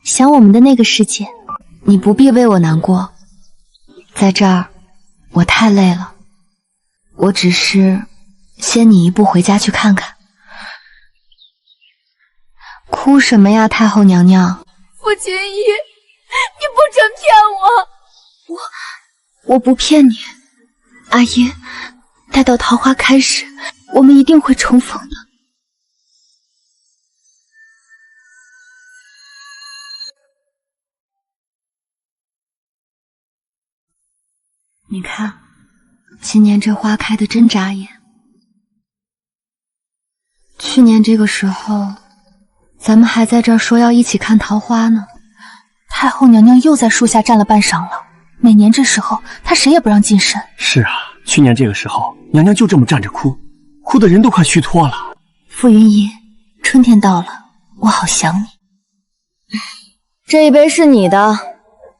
想我们的那个世界。你不必为我难过，在这儿我太累了，我只是先你一步回家去看看。哭什么呀，太后娘娘！傅君衣，你不准骗我！我不骗你，阿姨，待到桃花开时，我们一定会重逢的。你看，今年这花开得真扎眼。去年这个时候，咱们还在这儿说要一起看桃花呢。太后娘娘又在树下站了半晌了。每年这时候，她谁也不让近身。是啊，去年这个时候，娘娘就这么站着哭，哭的人都快虚脱了。傅云衣，春天到了，我好想你。这一杯是你的，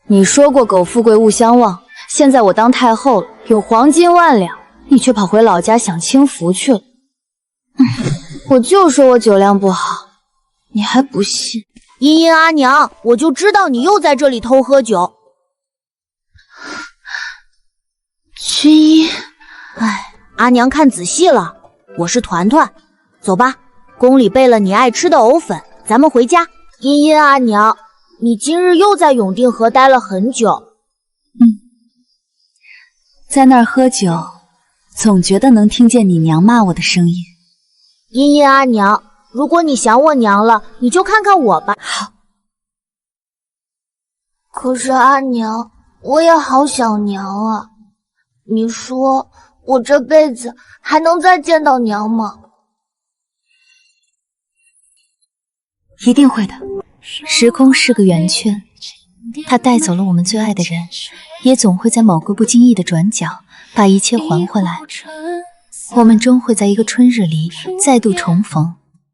你说过苟富贵勿相忘。现在我当太后了，有黄金万两，你却跑回老家享清福去了。我就说我酒量不好，你还不信。茵茵阿娘，我就知道你又在这里偷喝酒。薰衣，哎，阿娘看仔细了，我是团团。走吧，宫里备了你爱吃的藕粉，咱们回家。茵茵阿娘，你今日又在永定河待了很久。在那儿喝酒，总觉得能听见你娘骂我的声音。茵茵阿娘，如果你想我娘了，你就看看我吧。好。可是阿娘，我也好想娘啊。你说我这辈子还能再见到娘吗？一定会的。时空是个圆圈，它带走了我们最爱的人，也总会在某个不经意的转角把一切还回来。我们终会在一个春日里再度重逢，